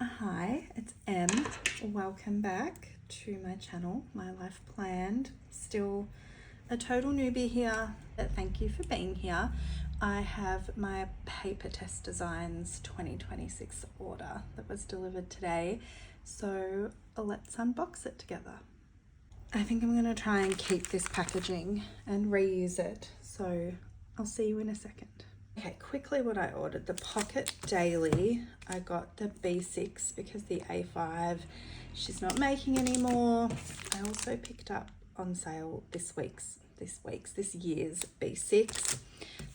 Hi, it's Em. Welcome back to my channel, My Life Planned. Still a total newbie here, but thank you for being here. I have my Papertess Designs 2026 order that was delivered today, so let's unbox it together. I think I'm going to try and keep this packaging and reuse it, so I'll see you in a second. Okay, quickly what I ordered, the Pocket Daily. I got the B6 because the A5 she's not making anymore. I also picked up on sale this year's B6,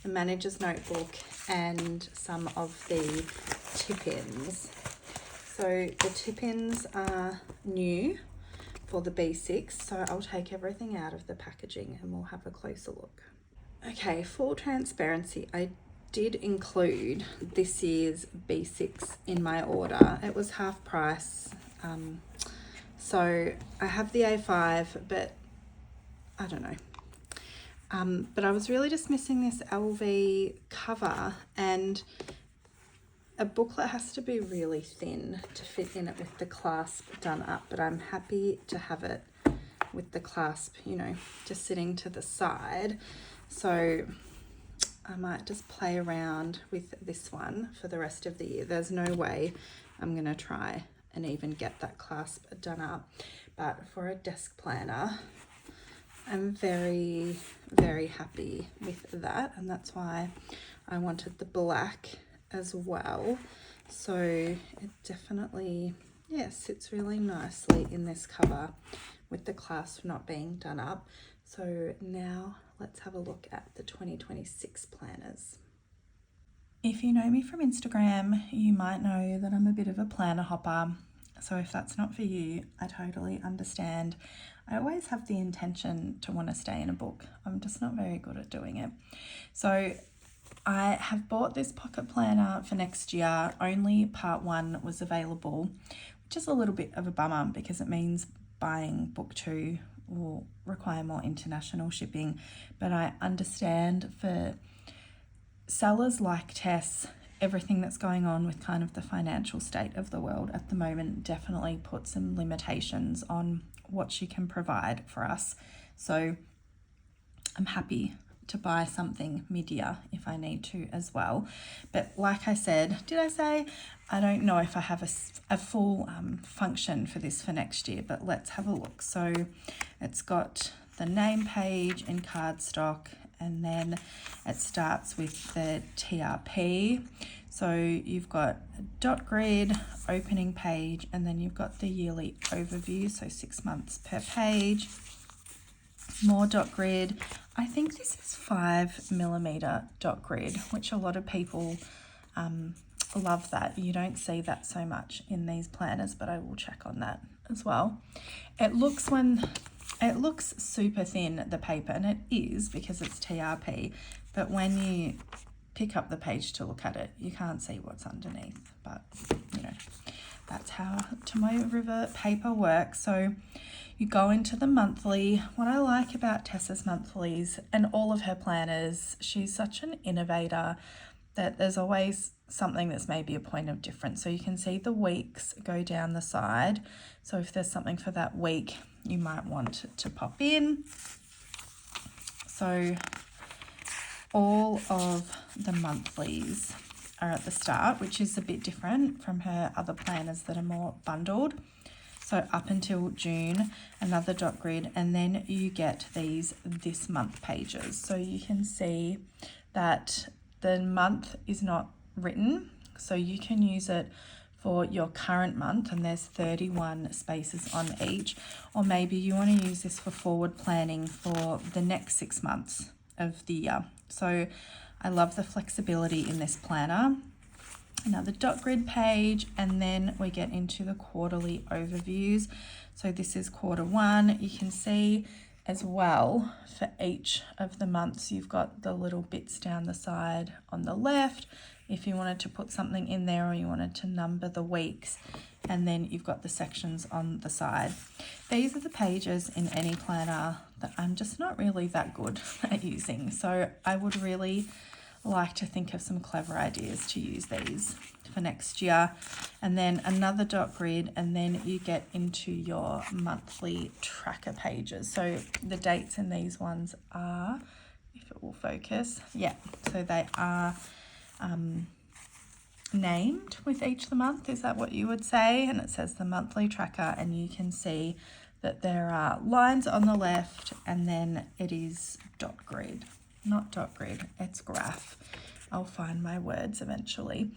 the Manager's Notebook, and some of the tip-ins. So the tip-ins are new for the B6, so I'll take everything out of the packaging and we'll have a closer look. Okay, full transparency, I did include this year's B6 in my order. It was half price, so I have the A5, but I don't know. But I was really just missing this LV cover, and a booklet has to be really thin to fit in it with the clasp done up, but I'm happy to have it with the clasp, you know, just sitting to the side. So I might just play around with this one for the rest of the year. There's no way I'm going to try and even get that clasp done up. But for a desk planner, I'm very, very happy with that. And that's why I wanted the black as well. So it definitely, yeah, sits really nicely in this cover with the clasp not being done up. So now let's have a look at the 2026 planners. If you know me from Instagram, you might know that I'm a bit of a planner hopper. So if that's not for you, I totally understand. I always have the intention to want to stay in a book. I'm just not very good at doing it. So I have bought this pocket planner for next year. Only part 1 was available, which is a little bit of a bummer because it means buying book 2 will require more international shipping. But I understand for sellers like Tess, everything that's going on with kind of the financial state of the world at the moment definitely put some limitations on what she can provide for us. So I'm happy to buy something mid-year if I need to as well. But like I said, did I say I don't know if I have a full function for this for next year, but let's have a look. So it's got the name page in cardstock, and then it starts with the TRP. So you've got a dot grid, opening page, and then you've got the yearly overview, so 6 months per page. More dot grid. I think this is 5mm dot grid, which a lot of people love that. You don't see that so much in these planners, but I will check on that as well. It looks super thin, the paper, and it is because it's TRP, but when you pick up the page to look at it, you can't see what's underneath. But you know, that's how Tomoe River paper works. So you go into the monthly. What I like about Tessa's monthlies and all of her planners, she's such an innovator that there's always something that's maybe a point of difference. So you can see the weeks go down the side. So if there's something for that week, you might want to pop in. So all of the monthlies are at the start, which is a bit different from her other planners that are more bundled. So up until June, another dot grid, and then you get these this month pages. So you can see that the month is not written, so you can use it for your current month, and there's 31 spaces on each, or maybe you want to use this for forward planning for the next 6 months of the year. So I love the flexibility in this planner. Another dot grid page, and then we get into the quarterly overviews. So this is quarter 1. You can see as well for each of the months you've got the little bits down the side on the left if you wanted to put something in there or you wanted to number the weeks, and then you've got the sections on the side. These are the pages in any planner that I'm just not really that good at using, so I would really like to think of some clever ideas to use these for next year. And then another dot grid, and then you get into your monthly tracker pages. So the dates in these ones are, if it will focus, yeah, so they are named with each of the month, is that what you would say? And it says the monthly tracker, and you can see that there are lines on the left, and then it is dot grid, not dot grid, it's graph. I'll find my words eventually.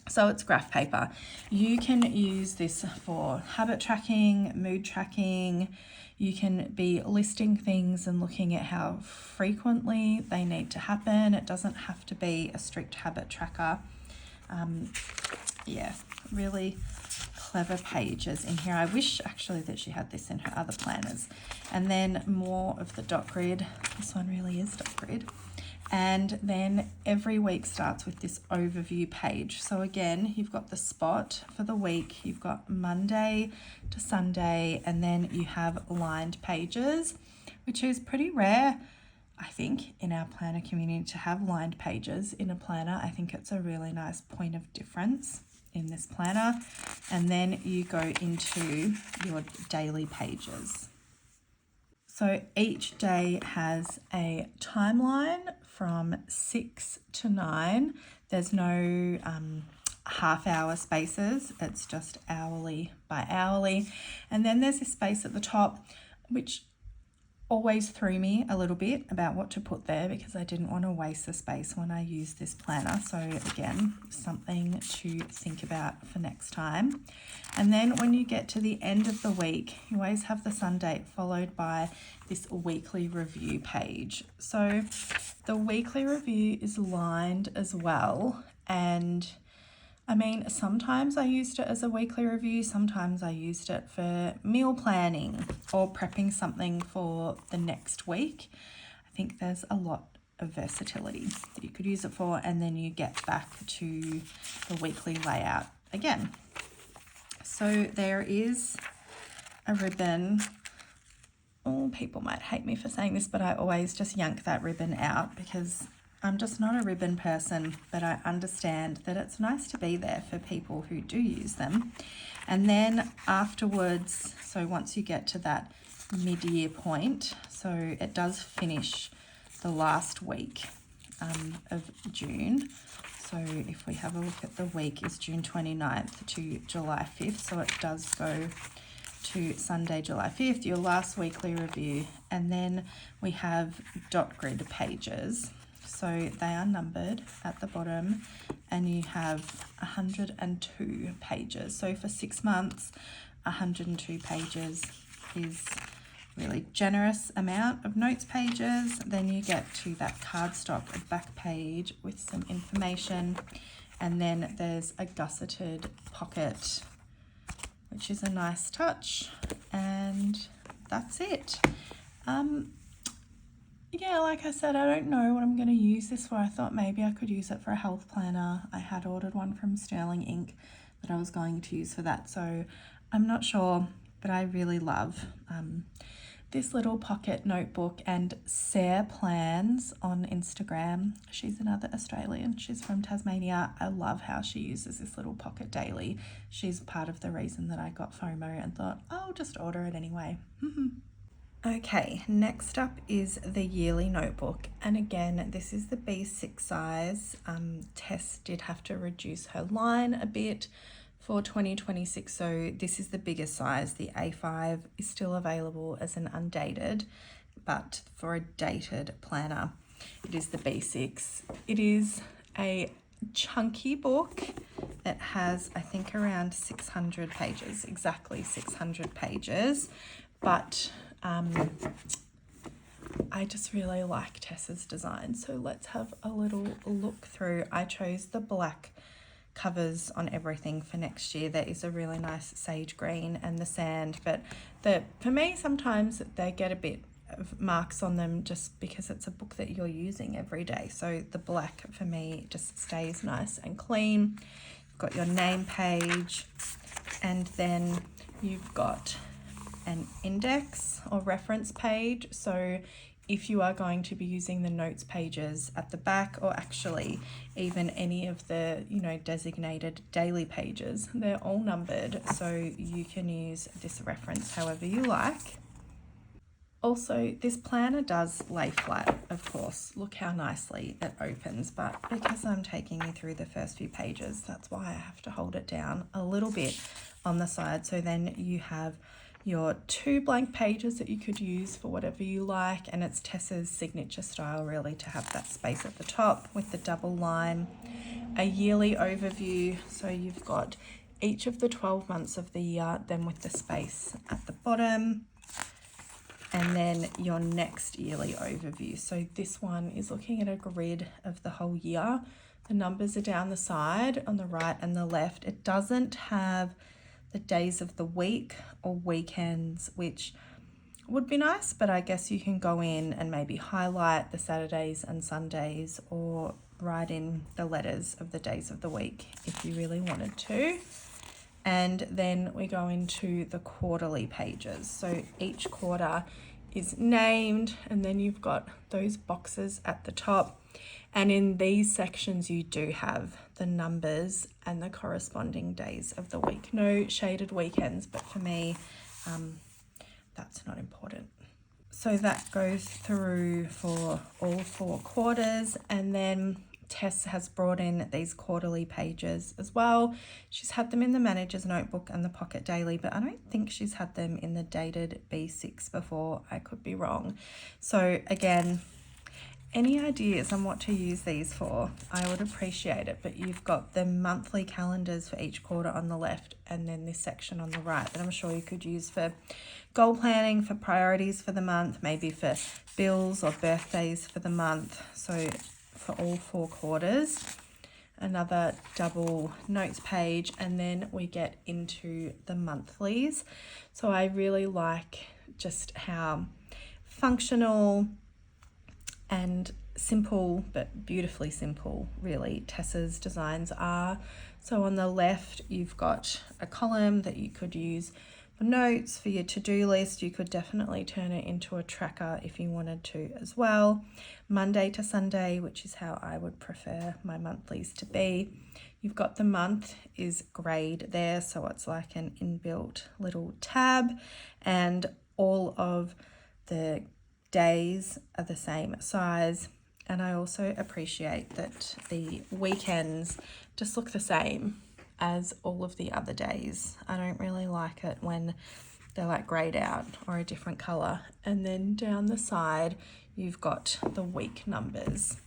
So it's graph paper. You can use this for habit tracking, mood tracking. You can be listing things and looking at how frequently they need to happen. It doesn't have to be a strict habit tracker. Yeah, really clever pages in here. I wish actually that she had this in her other planners. And then more of the dot grid. This one really is dot grid. And then every week starts with this overview page. So again, you've got the spot for the week, you've got Monday to Sunday, and then you have lined pages, which is pretty rare, I think, in our planner community to have lined pages in a planner. I think it's a really nice point of difference in this planner. And then you go into your daily pages. So each day has a timeline from 6 to 9. There's no half-hour spaces. It's just hourly by hourly. And then there's this space at the top, which always threw me a little bit about what to put there because I didn't want to waste the space when I use this planner. So again, something to think about for next time. And then when you get to the end of the week, you always have the Sun date followed by this weekly review page. So the weekly review is lined as well, and I mean, sometimes I used it as a weekly review, sometimes I used it for meal planning or prepping something for the next week. I think there's a lot of versatility that you could use it for, and then you get back to the weekly layout again. So there is a ribbon. Oh, people might hate me for saying this, but I always just yank that ribbon out because I'm just not a ribbon person, but I understand that it's nice to be there for people who do use them. And then afterwards, so once you get to that mid-year point, so it does finish the last week of June. So if we have a look at the week, is June 29th to July 5th. So it does go to Sunday, July 5th, your last weekly review. And then we have dot grid pages. So they are numbered at the bottom, and you have 102 pages. So for 6 months, 102 pages is really generous amount of notes pages. Then you get to that cardstock back page with some information, and then there's a gusseted pocket, which is a nice touch, and that's it. Yeah, like I said, I don't know what I'm going to use this for. I thought maybe I could use it for a health planner. I had ordered one from Sterling Ink that I was going to use for that, so I'm not sure, but I really love this little pocket notebook. And Sarah Plans on Instagram, she's another Australian, she's from Tasmania. I love how she uses this little pocket daily. She's part of the reason that I got FOMO and thought, I'll just order it anyway. Okay, next up is the yearly notebook, and again, this is the B6 size. Tess did have to reduce her line a bit for 2026, so this is the biggest size. The A5 is still available as an undated, but for a dated planner, it is the B6. It is a chunky book that has, I think, around 600 pages, exactly 600 pages, but I just really like Tessa's design, so let's have a little look through. I chose the black covers on everything for next year. There is a really nice sage green and the sand, but for me sometimes they get a bit of marks on them just because it's a book that you're using every day. So the black for me just stays nice and clean. You've got your name page, and then you've got an index or reference page. So if you are going to be using the notes pages at the back, or actually even any of the, you know, designated daily pages, they're all numbered, so you can use this reference however you like. Also, this planner does lay flat, of course. Look how nicely it opens, but because I'm taking you through the first few pages, that's why I have to hold it down a little bit on the side. So then you have your 2 blank pages that you could use for whatever you like, and it's Tessa's signature style really to have that space at the top with the double line. A yearly overview, so you've got each of the 12 months of the year, then with the space at the bottom, and then your next yearly overview. So this one is looking at a grid of the whole year. The numbers are down the side on the right and the left. It doesn't have the days of the week or weekends, which would be nice, but I guess you can go in and maybe highlight the Saturdays and Sundays, or write in the letters of the days of the week if you really wanted to. And then we go into the quarterly pages. So each quarter is named, and then you've got those boxes at the top. And in these sections, you do have the numbers and the corresponding days of the week. No shaded weekends, but for me, that's not important. So that goes through for all 4 quarters, and then Tess has brought in these quarterly pages as well. She's had them in the manager's notebook and the pocket daily, but I don't think she's had them in the dated B6 before. I could be wrong. So again, any ideas on what to use these for, I would appreciate it. But you've got the monthly calendars for each quarter on the left, and then this section on the right that I'm sure you could use for goal planning, for priorities for the month, maybe for bills or birthdays for the month. So for all 4 quarters, another double notes page, and then we get into the monthlies. So I really like just how functional and simple, but beautifully simple, really, Tessa's designs are. So on the left, you've got a column that you could use for notes, for your to-do list. You could definitely turn it into a tracker if you wanted to as well. Monday to Sunday, which is how I would prefer my monthlies to be. You've got the month is grayed there, so it's like an inbuilt little tab, and all of the days are the same size. And I also appreciate that the weekends just look the same as all of the other days. I don't really like it when they're like grayed out or a different color. And then down the side, you've got the week numbers.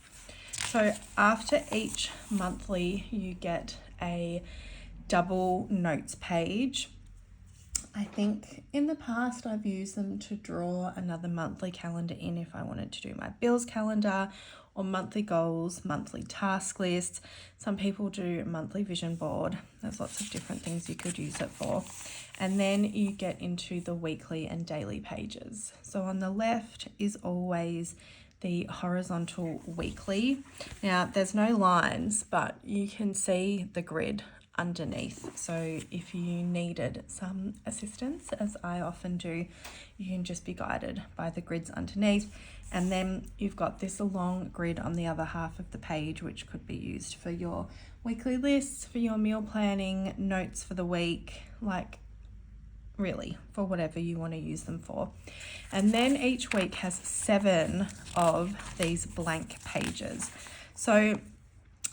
So after each monthly, you get a double notes page. I think in the past I've used them to draw another monthly calendar in if I wanted to do my bills calendar, or monthly goals, monthly task lists. Some people do a monthly vision board. There's lots of different things you could use it for. And then you get into the weekly and daily pages. So on the left is always the horizontal weekly. Now there's no lines, but you can see the grid underneath. So if you needed some assistance, as I often do, you can just be guided by the grids underneath. And then you've got this long grid on the other half of the page, which could be used for your weekly lists, for your meal planning, notes for the week, like really for whatever you want to use them for. And then each week has 7 of these blank pages. So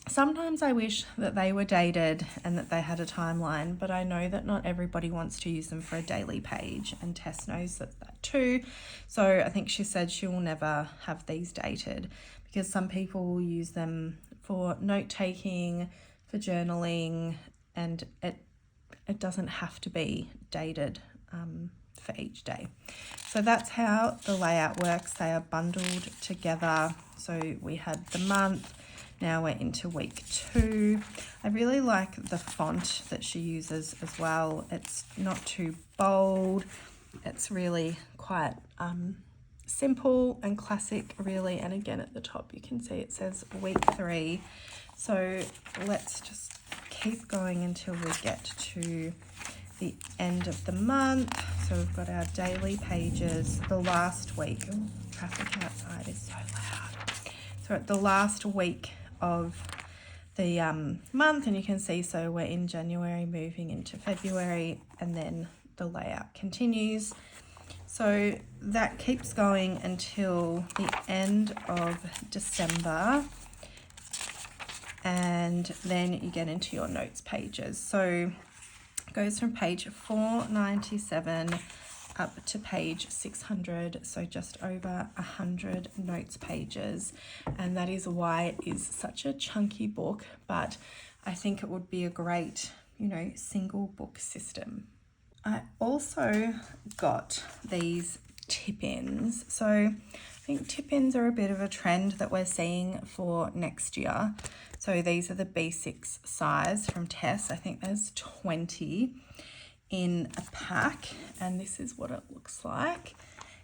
sometimes I wish that they were dated and that they had a timeline, but I know that not everybody wants to use them for a daily page, and Tess knows that too. So I think she said she will never have these dated, because some people will use them for note taking, for journaling, and it doesn't have to be dated for each day. So that's how the layout works. They are bundled together. So we had the month. Now we're into week 2. I really like the font that she uses as well. It's not too bold. It's really quite simple and classic, really. And again, at the top, you can see it says week 3. So let's just keep going until we get to the end of the month. So we've got our daily pages, the last week. Traffic outside is so loud. So at the last week of the month, and you can see, so we're in January moving into February, and then the layout continues. So that keeps going until the end of December, and then you get into your notes pages. So it goes from page 497 up to page 600, so just over 100 notes pages, and that is why it is such a chunky book, but I think it would be a great, you know, single book system. I also got these tip-ins. So I think tip-ins are a bit of a trend that we're seeing for next year. So these are the B6 size from Tess. I think there's 20 in a pack, and this is what it looks like.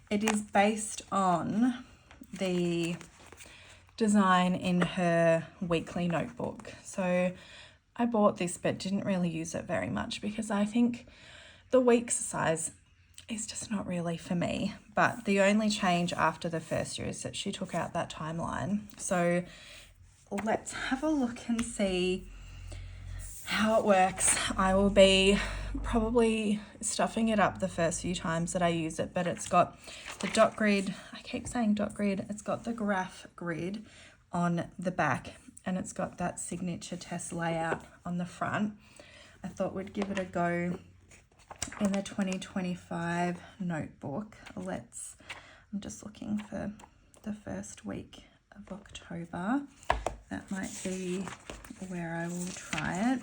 It is based on the design in her weekly notebook. So I bought this but didn't really use it very much because I think the week's size is just not really for me. But the only change after the first year is that she took out that timeline. So let's have a look and see how it works. I will be probably stuffing it up the first few times that I use it, but it's got the dot grid, I keep saying dot grid, it's got the graph grid on the back, and it's got that signature Tess layout on the front. I thought we'd give it a go in the 2025 notebook. I'm just looking for the first week of October. That might be where I will try it.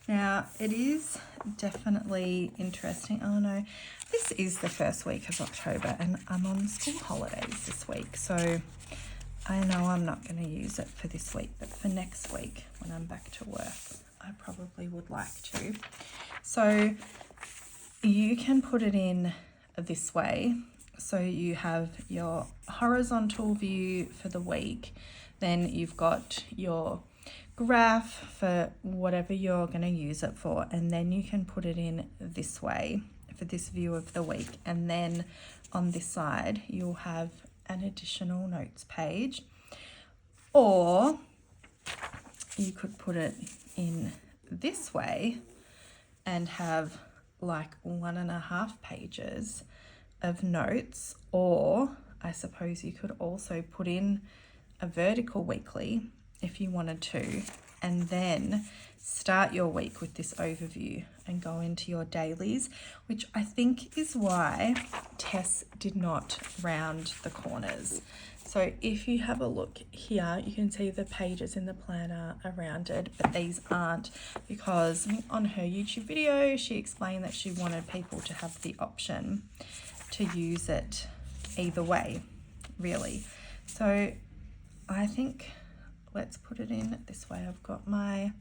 Now, it is definitely interesting. Oh no, this is the first week of October and I'm on school holidays this week. So I know I'm not going to use it for this week, but for next week when I'm back to work, I probably would like to. So you can put it in this way. So you have your horizontal view for the week. Then you've got your graph for whatever you're going to use it for. And then you can put it in this way for this view of the week. And then on this side, you'll have an additional notes page. Or you could put it in this way and have like 1.5 pages of notes. Or I suppose you could also put in a vertical weekly if you wanted to, and then start your week with this overview and go into your dailies, which I think is why Tess did not round the corners. So if you have a look here, you can see the pages in the planner are rounded, but these aren't, because on her YouTube video, she explained that she wanted people to have the option to use it either way, really. So I think let's put it in this way. I've got my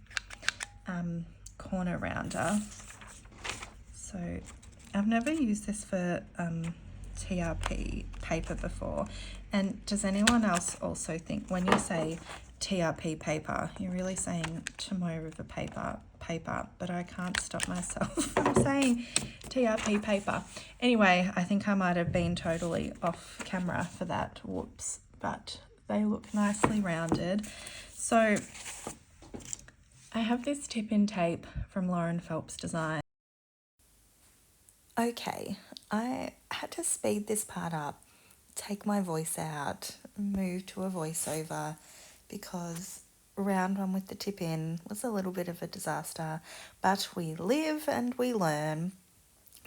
corner rounder. So I've never used this for TRP paper before. And does anyone else also think when you say TRP paper, you're really saying Tomoe River paper, but I can't stop myself from saying TRP paper. Anyway, I think I might have been totally off camera for that. Whoops. But they look nicely rounded. So I have this tip-in tape from Papertess Designs. Okay, I had to speed this part up, take my voice out, move to a voiceover, because round one with the tip-in was a little bit of a disaster, but we live and we learn.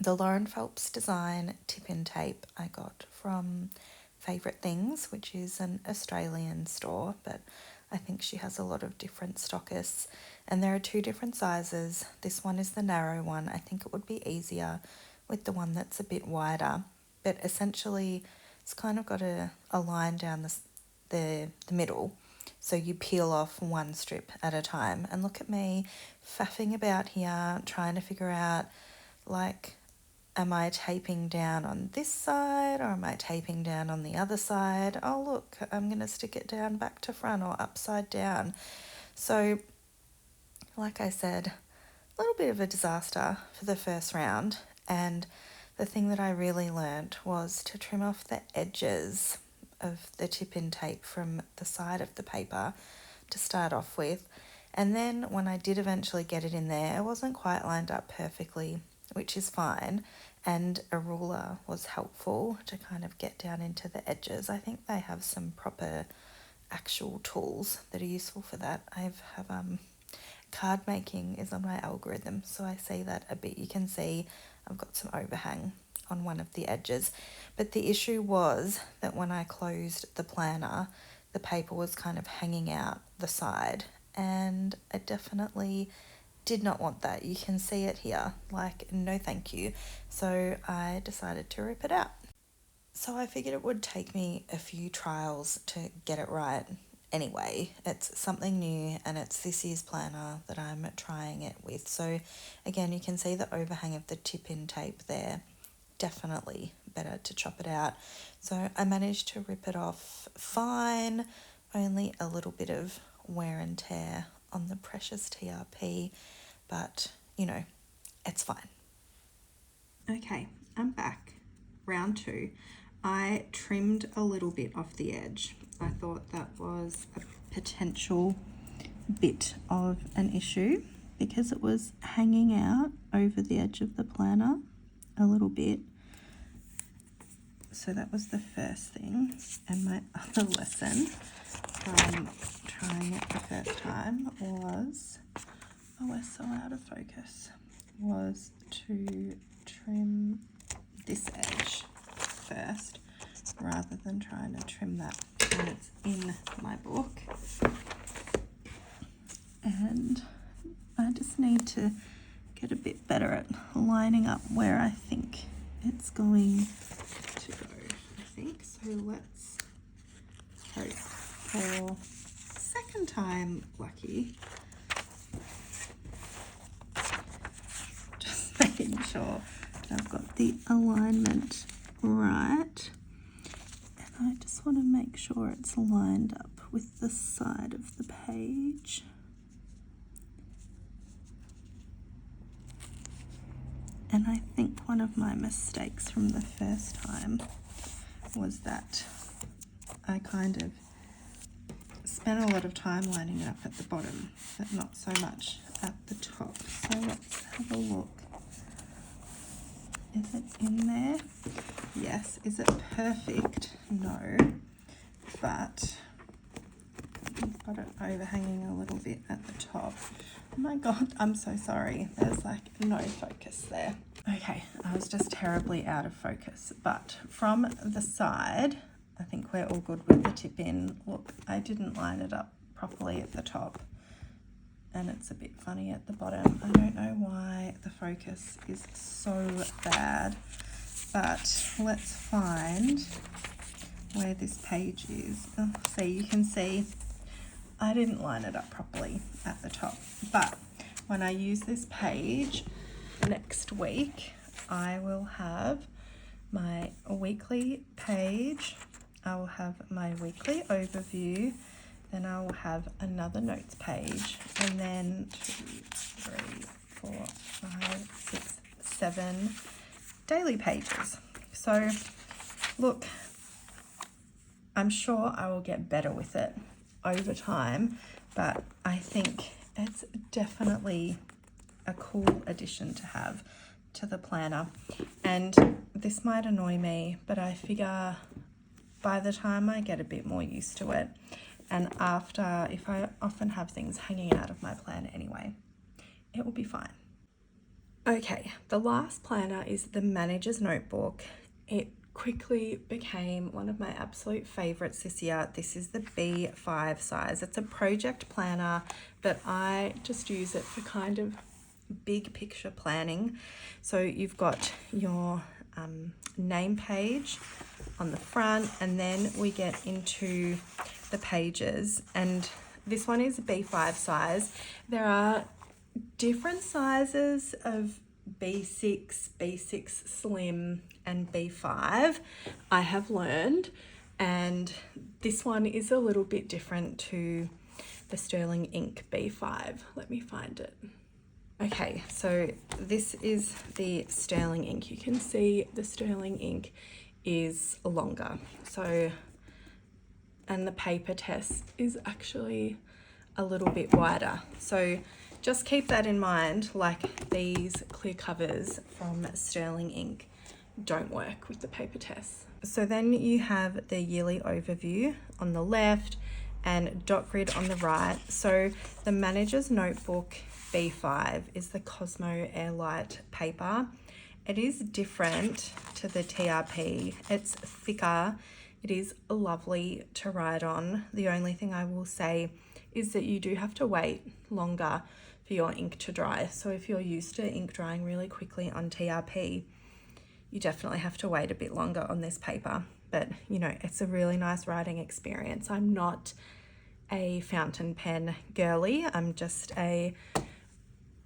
The Lauren Phelps Design tip-in tape I got from Favourite Things, which is an Australian store, but I think she has a lot of different stockists, and there are 2 different sizes. This one is the narrow one. I think it would be easier with the one that's a bit wider, but essentially it's kind of got a line down the middle, so you peel off one strip at a time. And look at me faffing about here trying to figure out, like, am I taping down on this side or am I taping down on the other side? Oh, look, I'm going to stick it down back to front or upside down. So, like I said, a little bit of a disaster for the first round. And the thing that I really learnt was to trim off the edges of the tip-in tape from the side of the paper to start off with. And then when I did eventually get it in there, it wasn't quite lined up perfectly, which is fine. And a ruler was helpful to kind of get down into the edges. I think they have some proper actual tools that are useful for that. Card making is on my algorithm, so I see that a bit. You can see I've got some overhang on one of the edges, but the issue was that when I closed the planner, the paper was kind of hanging out the side, and I definitely did not want that. You can see it here, like, no thank you. So I decided to rip it out. So I figured it would take me a few trials to get it right. Anyway, it's something new, and it's this year's planner that I'm trying it with. So again, you can see the overhang of the tip-in tape there. Definitely better to chop it out. So I managed to rip it off fine, only a little bit of wear and tear on the precious TRP, but you know, it's fine. Okay, I'm back. Round 2. I trimmed a little bit off the edge. I thought that was a potential bit of an issue because it was hanging out over the edge of the planner a little bit. So that was the first thing. And my other lesson from trying it the first time was, oh, we're so out of focus, was to trim this edge first rather than trying to trim that when it's in my book. And I just need to get a bit better at lining up where I think it's going to go, I think. So let's hope for second time lucky. Just making sure I've got the alignment right, and I just want to make sure it's lined up with the side of the page. And I think one of my mistakes from the first time was that I kind of spent a lot of time lining it up at the bottom, but not so much at the top. So let's have a look. Is it in there? Yes. Is it perfect? No. But I've got it overhanging a little bit at the top. Oh my God, I'm so sorry. There's like no focus there. Okay, I was just terribly out of focus. But from the side, I think we're all good with the tip in. Look, I didn't line it up properly at the top, and it's a bit funny at the bottom. I don't know why the focus is so bad, but let's find where this page is. Oh, see, you can see I didn't line it up properly at the top, but when I use this page next week, I will have my weekly page, I will have my weekly overview, then I will have another notes page, and then 2, 3, 4, 5, 6, 7 daily pages. So look, I'm sure I will get better with it over time, but I think it's definitely a cool addition to have to the planner. And this might annoy me, but I figure by the time I get a bit more used to it, and after, if I often have things hanging out of my planner anyway, it will be fine. Okay, the last planner is the Manager's Notebook. It quickly became one of my absolute favorites this year. This is the B5 size. It's a project planner, but I just use it for kind of big picture planning. So you've got your name page on the front, and then we get into the pages, and this one is a B5 size. There are different sizes of B6, B6 Slim, and B5, I have learned, and this one is a little bit different to the Sterling Ink B5. Let me find it. Okay, so this is the Sterling Ink. You can see the Sterling Ink is longer. So and the Papertess is actually a little bit wider. So just keep that in mind, like these clear covers from Sterling Ink don't work with the Papertess. So then you have the yearly overview on the left and dot grid on the right. So the Manager's Notebook B5 is the Cosmo Airlight paper. It is different to the TRP. It's thicker. It is lovely to write on. The only thing I will say is that you do have to wait longer for your ink to dry. So if you're used to ink drying really quickly on TRP, you definitely have to wait a bit longer on this paper. But you know, it's a really nice writing experience. I'm not a fountain pen girly. I'm just a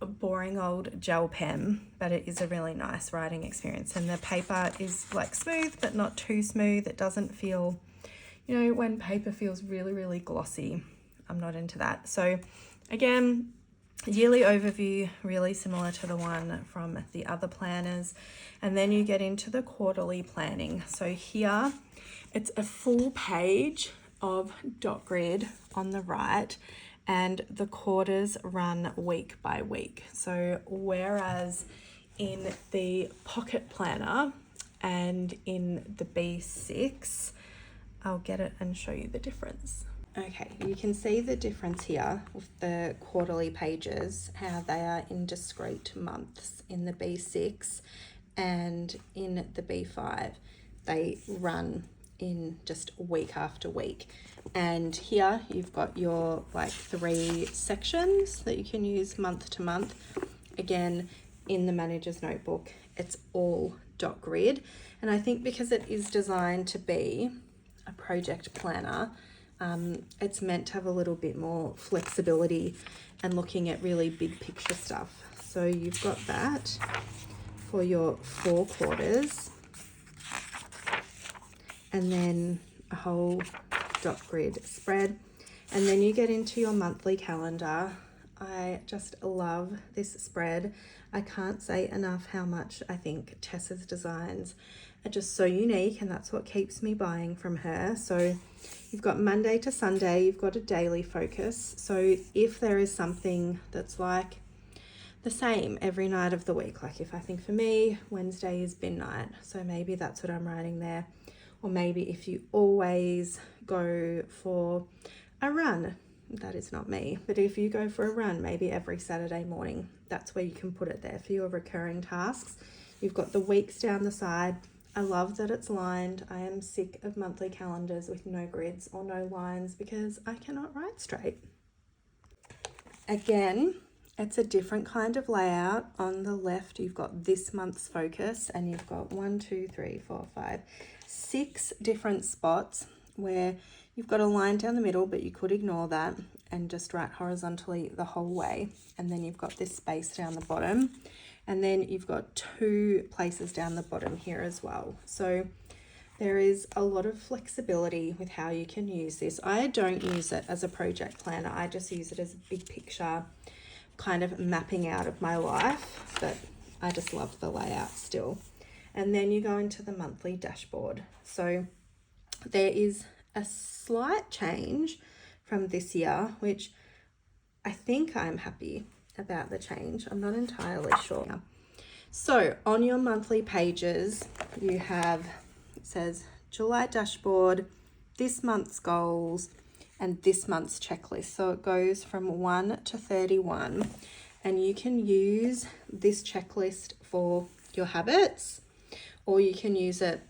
boring old gel pen, but it is a really nice writing experience. And the paper is like smooth, but not too smooth. It doesn't feel, you know, when paper feels really, really glossy, I'm not into that. So again, yearly overview, really similar to the one from the other planners. And then you get into the quarterly planning. So here it's a full page of dot grid on the right, and the quarters run week by week. So whereas in the pocket planner and in the B6, I'll get it and show you the difference. Okay, you can see the difference here with the quarterly pages, how they are in discrete months in the B6, and in the B5 they run in just week after week. And here you've got your like 3 sections that you can use month to month. Again, in the Manager's Notebook, it's all dot grid, and I think because it is designed to be a project planner, it's meant to have a little bit more flexibility and looking at really big picture stuff. So you've got that for your 4 quarters, and then a whole dot grid spread. And then you get into your monthly calendar. I just love this spread. I can't say enough how much I think Tessa's designs are just so unique, and that's what keeps me buying from her. So you've got Monday to Sunday, you've got a daily focus. So if there is something that's like the same every night of the week, like if I think for me, Wednesday is bin night, so maybe that's what I'm writing there. Or maybe if you always go for a run, that is not me, but if you go for a run maybe every Saturday morning, that's where you can put it there for your recurring tasks. You've got the weeks down the side. I love that it's lined. I am sick of monthly calendars with no grids or no lines because I cannot write straight. Again, it's a different kind of layout. On the left, you've got this month's focus, and you've got 6 different spots where you've got a line down the middle, but you could ignore that and just write horizontally the whole way. And then you've got this space down the bottom, and then you've got 2 places down the bottom here as well. So there is a lot of flexibility with how you can use this. I don't use it as a project planner. I just use it as a big picture kind of mapping out of my life, but I just love the layout still. And then you go into the monthly dashboard. So there is a slight change from this year, which I think I'm happy about the change. I'm not entirely sure. So on your monthly pages, you have, it says July dashboard, this month's goals, and this month's checklist. So it goes from 1 to 31, and you can use this checklist for your habits, or you can use it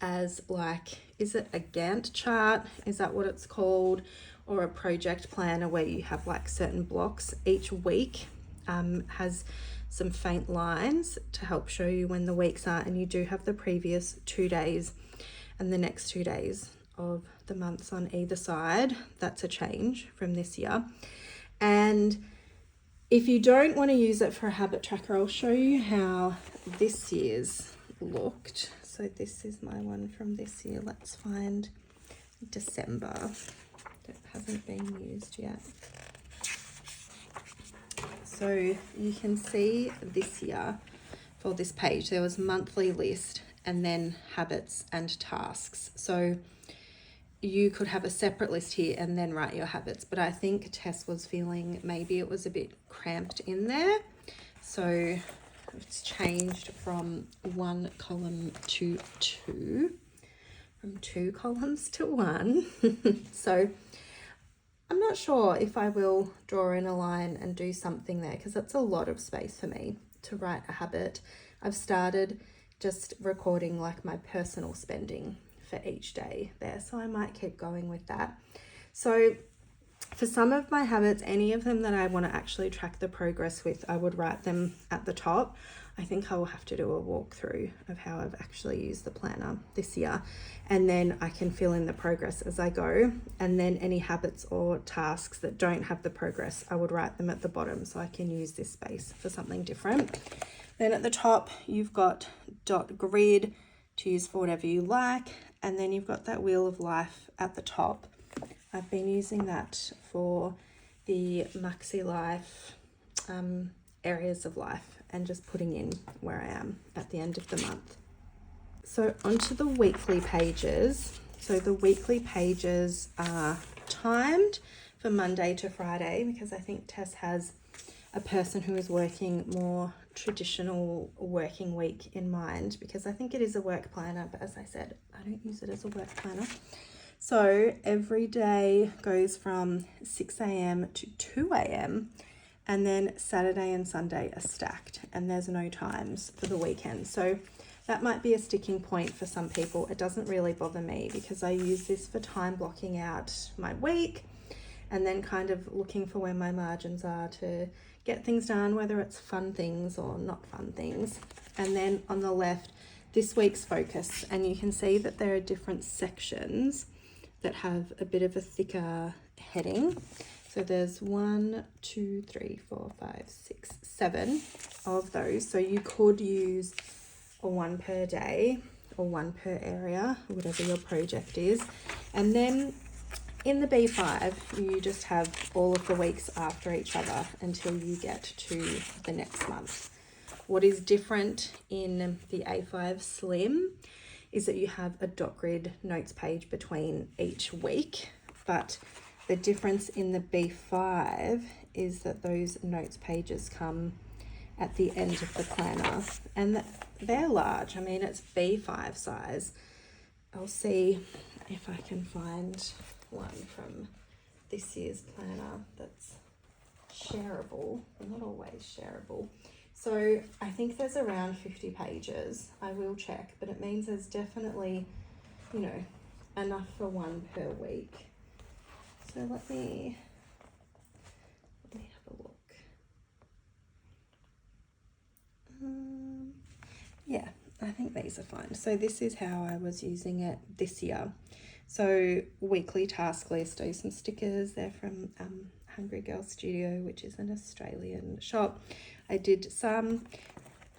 as like, is it a Gantt chart? Is that what it's called? Or a project planner where you have like certain blocks. Each week has some faint lines to help show you when the weeks are, and you do have the previous 2 days and the next 2 days of the months on either side. That's a change from this year. And if you don't want to use it for a habit tracker, I'll show you how this year's looked. So this is my one from this year. Let's find December. That hasn't been used yet. So you can see this year for this page, there was monthly list and then habits and tasks. So you could have a separate list here and then write your habits, but I think Tess was feeling maybe it was a bit cramped in there. So it's changed from 1 column to 2, from 2 columns to 1. So I'm not sure if I will draw in a line and do something there, because that's a lot of space for me to write a habit. I've started just recording like my personal spending for each day there, so I might keep going with that. So for some of my habits, any of them that I want to actually track the progress with, I would write them at the top. I think I will have to do a walkthrough of how I've actually used the planner this year, and then I can fill in the progress as I go. And then any habits or tasks that don't have the progress, I would write them at the bottom so I can use this space for something different. Then at the top, you've got dot grid to use for whatever you like, and then you've got that wheel of life at the top. I've been using that for the Maxi Life areas of life and just putting in where I am at the end of the month. So onto the weekly pages. So the weekly pages are timed for Monday to Friday, because I think Tess has a person who is working more traditional working week in mind, because I think it is a work planner, but as I said, I don't use it as a work planner. So every day goes from 6 a.m. to 2 a.m. and then Saturday and Sunday are stacked, and there's no times for the weekend. So that might be a sticking point for some people. It doesn't really bother me because I use this for time blocking out my week and then kind of looking for where my margins are to get things done, whether it's fun things or not fun things. And then on the left, this week's focus, and you can see that there are different sections that have a bit of a thicker heading. So there's 1, 2, 3, 4, 5, 6, 7 of those. So you could use a 1 per day or 1 per area, whatever your project is. And then in the B5, you just have all of the weeks after each other until you get to the next month. What is different in the A5 Slim is that you have a dot grid notes page between each week, but the difference in the B5 is that those notes pages come at the end of the planner, and they're large. I mean, it's B5 size. I'll see if I can find one from this year's planner that's shareable. Not always shareable. So I think there's around 50 pages. I will check, but it means there's definitely, you know, enough for 1 per week. So let me have a look. Yeah, I think these are fine. So this is how I was using it this year. So weekly task list, oh, some stickers. They're from Hungry Girl Studio, which is an Australian shop. I did some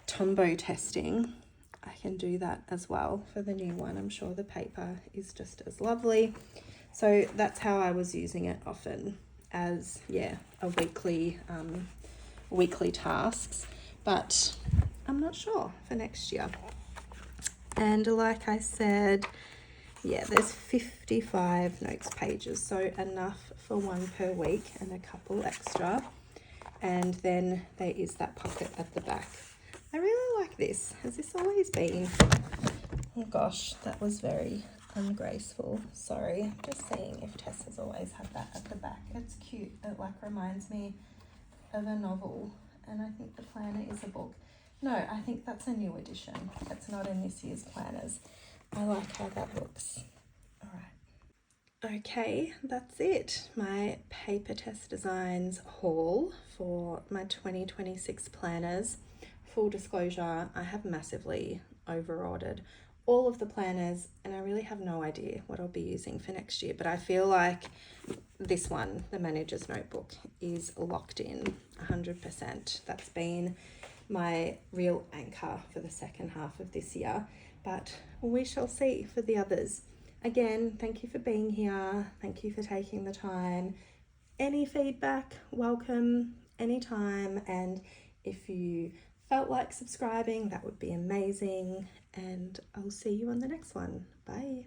Tombow testing. I can do that as well for the new one. I'm sure the paper is just as lovely. So that's how I was using it often, as, yeah, a weekly tasks. But I'm not sure for next year. And like I said, yeah, there's 55 notes pages, so enough for 1 per week and a couple extra. And then there is that pocket at the back. I really like this. Has this always been? Oh gosh, that was very ungraceful. Sorry, I'm just seeing if Tess has always had that at the back. It's cute. It like reminds me of a novel, and I think the planner is a book. No, I think that's a new edition. It's not in this year's planners. I like how that looks. All right. Okay, that's it. My Papertess Designs haul for my 2026 planners. Full disclosure, I have massively over-ordered all of the planners, and I really have no idea what I'll be using for next year, but I feel like this one, the Manager's Notebook, is locked in 100%. That's been my real anchor for the second half of this year, but we shall see for the others. Again, thank you for being here. Thank you for taking the time. Any feedback, welcome anytime. And if you felt like subscribing, that would be amazing. And I'll see you on the next one. Bye.